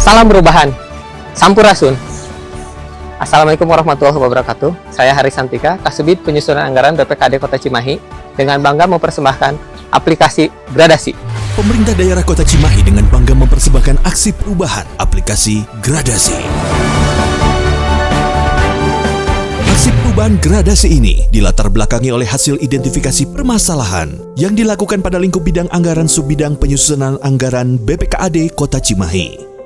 Salam perubahan, Sampurasun. Assalamualaikum warahmatullahi wabarakatuh. Saya Haris Santika, Kasubit Penyusunan Anggaran BPKD Kota Cimahi, dengan bangga mempersembahkan aplikasi Gradasi. Pemerintah daerah Kota Cimahi dengan bangga mempersembahkan aksi perubahan aplikasi Gradasi. Aksi perubahan Gradasi ini dilatar belakangi oleh hasil identifikasi permasalahan yang dilakukan pada lingkup bidang anggaran subbidang penyusunan anggaran BPKAD Kota Cimahi.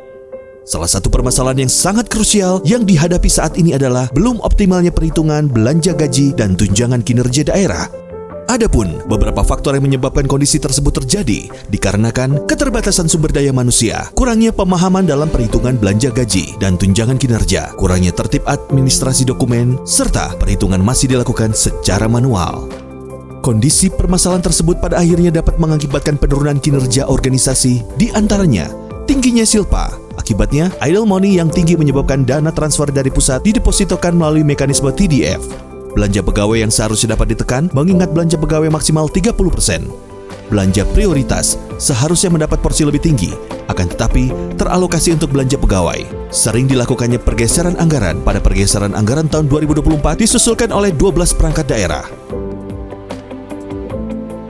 Salah satu permasalahan yang sangat krusial yang dihadapi saat ini adalah belum optimalnya perhitungan belanja gaji dan tunjangan kinerja daerah. Adapun beberapa faktor yang menyebabkan kondisi tersebut terjadi dikarenakan keterbatasan sumber daya manusia, kurangnya pemahaman dalam perhitungan belanja gaji dan tunjangan kinerja, kurangnya tertib administrasi dokumen, serta perhitungan masih dilakukan secara manual. Kondisi permasalahan tersebut pada akhirnya dapat mengakibatkan penurunan kinerja organisasi, di antaranya tingginya silpa. Akibatnya, idle money yang tinggi menyebabkan dana transfer dari pusat didepositokan melalui mekanisme TDF. Belanja pegawai yang seharusnya dapat ditekan mengingat belanja pegawai maksimal 30%. Belanja prioritas seharusnya mendapat porsi lebih tinggi, akan tetapi teralokasi untuk belanja pegawai. Sering dilakukannya pergeseran anggaran pada pergeseran anggaran tahun 2024 disusulkan oleh 12 perangkat daerah.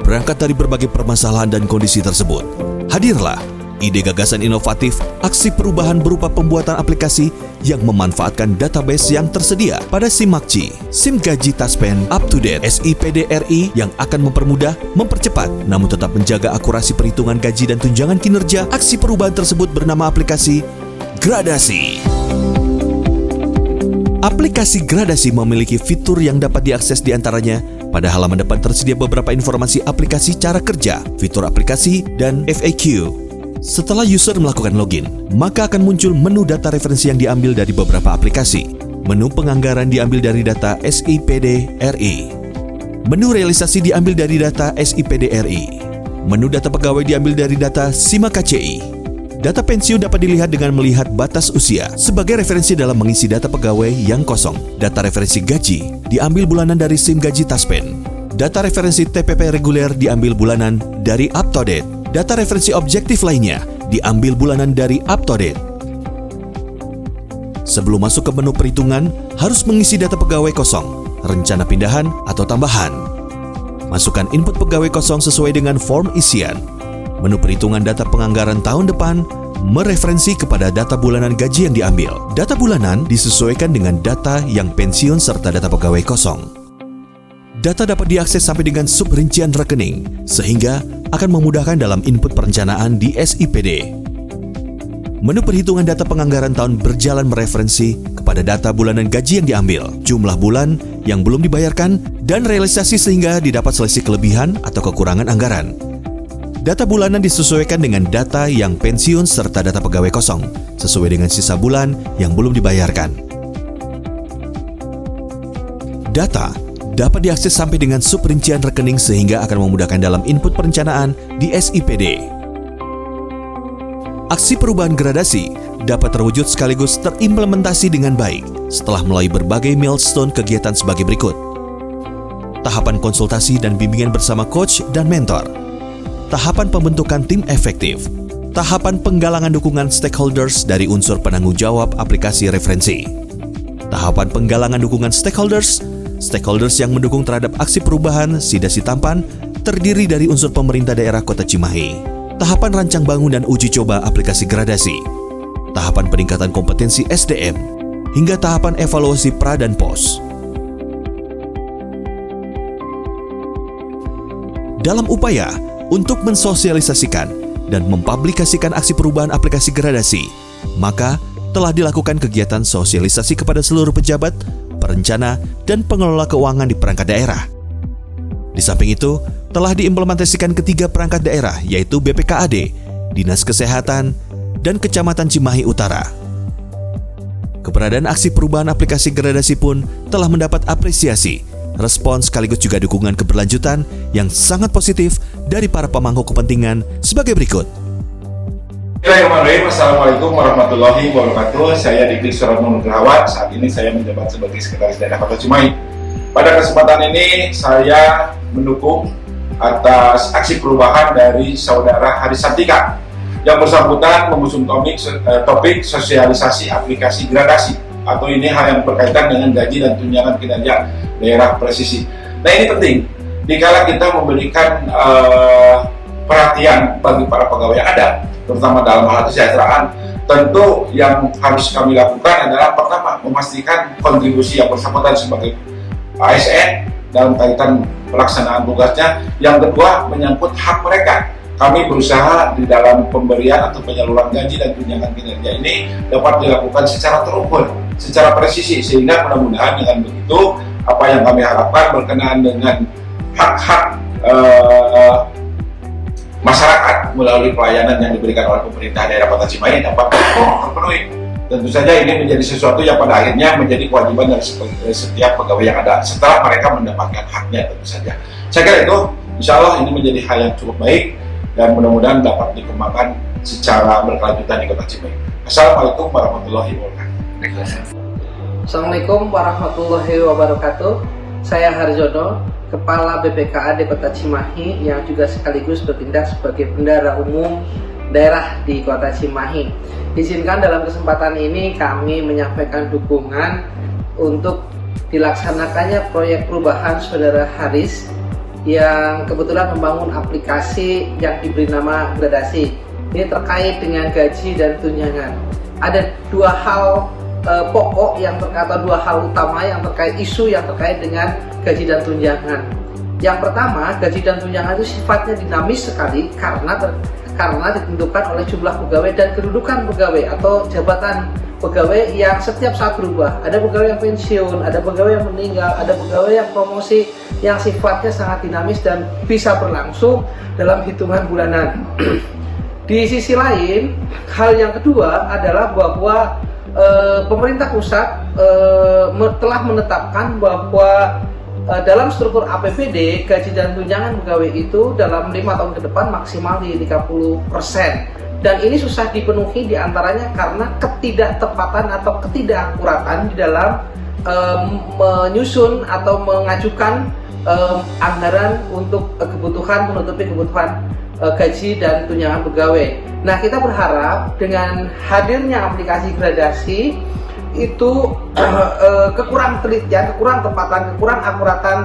Berangkat dari berbagai permasalahan dan kondisi tersebut, hadirlah ide gagasan inovatif aksi perubahan berupa pembuatan aplikasi yang memanfaatkan database yang tersedia pada SIMAKCI, SIM Gaji Taspen Up to Date SIPD RI yang akan mempermudah, mempercepat, namun tetap menjaga akurasi perhitungan gaji dan tunjangan kinerja. Aksi perubahan tersebut bernama aplikasi Gradasi. Aplikasi Gradasi memiliki fitur yang dapat diakses di antaranya. Pada halaman depan tersedia beberapa informasi aplikasi, cara kerja, fitur aplikasi, dan FAQ. Setelah user melakukan login, maka akan muncul menu data referensi yang diambil dari beberapa aplikasi. Menu penganggaran diambil dari data SIPD RI. Menu realisasi diambil dari data SIPD RI. Menu data pegawai diambil dari data SIMA-KCI. Data pensiun dapat dilihat dengan melihat batas usia sebagai referensi dalam mengisi data pegawai yang kosong. Data referensi gaji diambil bulanan dari SIM Gaji Taspen. Data referensi TPP reguler diambil bulanan dari Up to Date. Data referensi objektif lainnya diambil bulanan dari Up to Date. Sebelum masuk ke menu perhitungan, harus mengisi data pegawai kosong, rencana pindahan atau tambahan. Masukkan input pegawai kosong sesuai dengan form isian. Menu perhitungan data penganggaran tahun depan mereferensi kepada data bulanan gaji yang diambil. Data bulanan disesuaikan dengan data yang pensiun serta data pegawai kosong. Data dapat diakses sampai dengan subrincian rekening, sehingga akan memudahkan dalam input perencanaan di SIPD. Menu perhitungan data penganggaran tahun berjalan mereferensi kepada data bulanan gaji yang diambil, jumlah bulan yang belum dibayarkan, dan realisasi sehingga didapat selisih kelebihan atau kekurangan anggaran. Data bulanan disesuaikan dengan data yang pensiun serta data pegawai kosong, sesuai dengan sisa bulan yang belum dibayarkan. Data dapat diakses sampai dengan subrincian rekening sehingga akan memudahkan dalam input perencanaan di SIPD. Aksi perubahan Gradasi dapat terwujud sekaligus terimplementasi dengan baik setelah melalui berbagai milestone kegiatan sebagai berikut. Tahapan konsultasi dan bimbingan bersama coach dan mentor. Tahapan pembentukan tim efektif. Tahapan penggalangan dukungan stakeholders dari unsur penanggung jawab aplikasi referensi. Tahapan penggalangan dukungan stakeholders yang mendukung terhadap aksi perubahan Sidasi Tampan terdiri dari unsur pemerintah daerah Kota Cimahi. Tahapan rancang bangun dan uji coba aplikasi Gradasi. Tahapan peningkatan kompetensi SDM hingga tahapan evaluasi pra dan pos. Dalam upaya untuk mensosialisasikan dan mempublikasikan aksi perubahan aplikasi Gradasi, maka telah dilakukan kegiatan sosialisasi kepada seluruh pejabat, perencana, dan pengelola keuangan di perangkat daerah. Di samping itu, telah diimplementasikan ketiga perangkat daerah yaitu BPKAD, Dinas Kesehatan, dan Kecamatan Cimahi Utara. Keberadaan aksi perubahan aplikasi Gradasi pun telah mendapat apresiasi, respons sekaligus juga dukungan keberlanjutan yang sangat positif dari para pemangku kepentingan sebagai berikut. Bismillahirrahmanirrahim. Assalamualaikum warahmatullahi wabarakatuh. Saya Dikdik Suratno Nugrahawan. Saat ini saya menjabat sebagai Sekretaris Daerah Kota Cimahi. Pada kesempatan ini saya mendukung atas aksi perubahan dari Saudara Haris Santika Yang bersangkutan mengusung topik sosialisasi aplikasi gradasi, atau ini hal yang berkaitan dengan gaji dan tunjangan kinerja daerah presisi. Nah, ini penting dikala kita memberikan perhatian bagi para pegawai yang ada, terutama dalam hal kesejahteraan. Tentu yang harus kami lakukan adalah pertama, memastikan kontribusi yang bersangkutan sebagai ASN dalam kaitan pelaksanaan tugasnya. Yang kedua, menyangkut hak mereka. Kami berusaha di dalam pemberian atau penyaluran gaji dan tunjangan kinerja ini dapat dilakukan secara terukur, secara presisi, sehingga mudah-mudahan dengan begitu apa yang kami harapkan berkenaan dengan hak-hak masyarakat melalui pelayanan yang diberikan oleh pemerintah daerah Kota Cimahi dapat terpenuhi. Tentu saja ini menjadi sesuatu yang pada akhirnya menjadi kewajiban dari setiap pegawai yang ada setelah mereka mendapatkan haknya, tentu saja. Saya kira itu, insya Allah ini menjadi hal yang cukup baik dan mudah-mudahan dapat dikembangkan secara berkelanjutan di Kota Cimahi. Assalamualaikum warahmatullahi wabarakatuh. Assalamualaikum warahmatullahi wabarakatuh. Saya Harjono, Kepala BPKAD Kota Cimahi yang juga sekaligus bertindak sebagai Bendahara Umum Daerah di Kota Cimahi. Izinkan dalam kesempatan ini kami menyampaikan dukungan untuk dilaksanakannya proyek perubahan Saudara Haris yang kebetulan membangun aplikasi yang diberi nama Gradasi. Ini terkait dengan gaji dan tunjangan. Ada dua hal pokok yang terkait, dua hal utama yang terkait isu yang terkait dengan gaji dan tunjangan. Yang pertama, gaji dan tunjangan itu sifatnya dinamis sekali karena ditentukan oleh jumlah pegawai dan kedudukan pegawai atau jabatan pegawai yang setiap saat berubah. Ada pegawai yang pensiun, ada pegawai yang meninggal, ada pegawai yang promosi yang sifatnya sangat dinamis dan bisa berlangsung dalam hitungan bulanan. Di sisi lain, hal yang kedua adalah bahwa pemerintah pusat telah menetapkan bahwa dalam struktur APBD gaji dan tunjangan pegawai itu dalam 5 tahun ke depan maksimal di 30%, dan ini susah dipenuhi diantaranya karena ketidaktepatan atau ketidakakuratan di dalam menyusun atau mengajukan anggaran untuk menutupi kebutuhan gaji dan tunjangan pegawai. Nah, kita berharap dengan hadirnya aplikasi gradasi itu kekurang telitian, kekurang tepatan, kekurang akuratan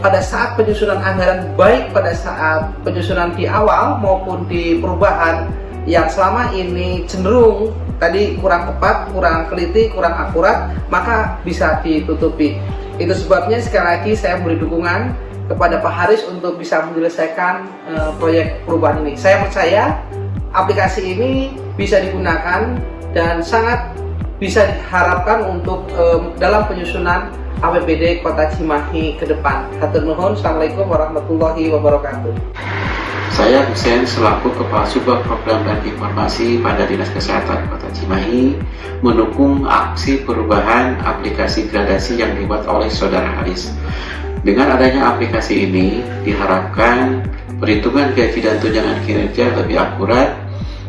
pada saat penyusunan anggaran, baik pada saat penyusunan di awal maupun di perubahan yang selama ini cenderung tadi kurang tepat, kurang teliti, kurang akurat, maka bisa ditutupi. Itu sebabnya sekali lagi saya beri dukungan kepada Pak Haris untuk bisa menyelesaikan proyek perubahan ini. Saya percaya aplikasi ini bisa digunakan dan sangat bisa diharapkan untuk dalam penyusunan APBD Kota Cimahi ke depan. Hatur nuhun. Assalamualaikum warahmatullahi wabarakatuh. Saya Hussein selaku Kepala Subbag Program dan Informasi pada Dinas Kesehatan Kota Cimahi mendukung aksi perubahan aplikasi gradasi yang dibuat oleh Saudara Haris. Dengan adanya aplikasi ini diharapkan perhitungan gaji dan tunjangan kinerja lebih akurat,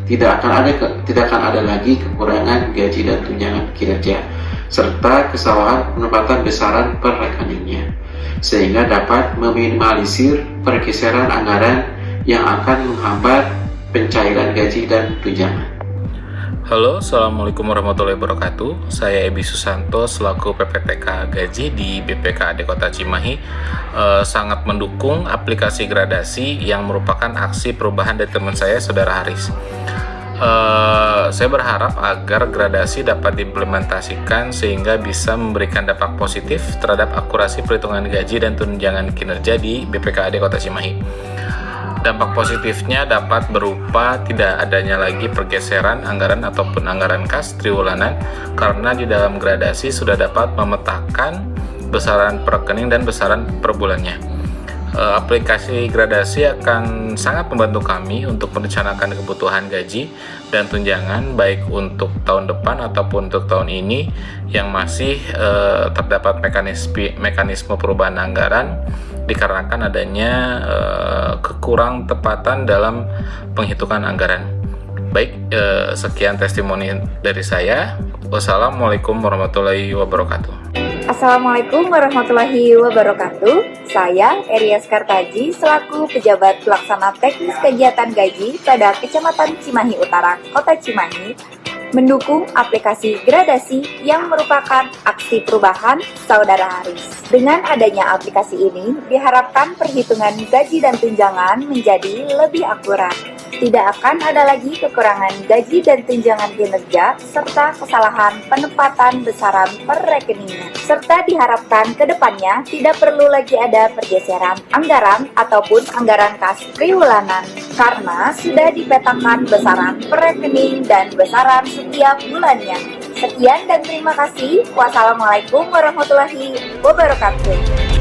tidak akan ada lagi kekurangan gaji dan tunjangan kinerja, serta kesalahan penempatan besaran per rekeningnya, sehingga dapat meminimalisir pergeseran anggaran yang akan menghambat pencairan gaji dan tunjangan. Halo, Assalamualaikum warahmatullahi wabarakatuh. Saya Ebi Susanto selaku PPTK Gaji di BPKAD Kota Cimahi sangat mendukung aplikasi gradasi yang merupakan aksi perubahan dari teman saya, Saudara Haris. Saya berharap agar gradasi dapat diimplementasikan sehingga bisa memberikan dampak positif terhadap akurasi perhitungan gaji dan tunjangan kinerja di BPKAD Kota Cimahi. Dampak positifnya dapat berupa tidak adanya lagi pergeseran anggaran ataupun anggaran kas triwulanan, karena di dalam gradasi sudah dapat memetakan besaran per rekening dan besaran per bulannya. Aplikasi gradasi akan sangat membantu kami untuk merencanakan kebutuhan gaji dan tunjangan baik untuk tahun depan ataupun untuk tahun ini yang masih terdapat mekanisme perubahan anggaran dikarenakan adanya kekurang tepatan dalam penghitungan anggaran. Baik, sekian testimoni dari saya. Wassalamualaikum warahmatullahi wabarakatuh. Assalamualaikum warahmatullahi wabarakatuh. Saya, Erias Kartaji, selaku Pejabat Pelaksana Teknis Kegiatan Gaji pada Kecamatan Cimahi Utara, Kota Cimahi, mendukung aplikasi gradasi yang merupakan aksi perubahan Saudara Haris. Dengan adanya aplikasi ini, diharapkan perhitungan gaji dan tunjangan menjadi lebih akurat. Tidak akan ada lagi kekurangan gaji dan tunjangan kinerja, serta kesalahan penempatan besaran per rekeningnya. Serta diharapkan ke depannya tidak perlu lagi ada pergeseran anggaran ataupun anggaran kas triwulanan, karena sudah dipetakan besaran per rekening dan besaran setiap bulannya. Sekian dan terima kasih. Wassalamualaikum warahmatullahi wabarakatuh.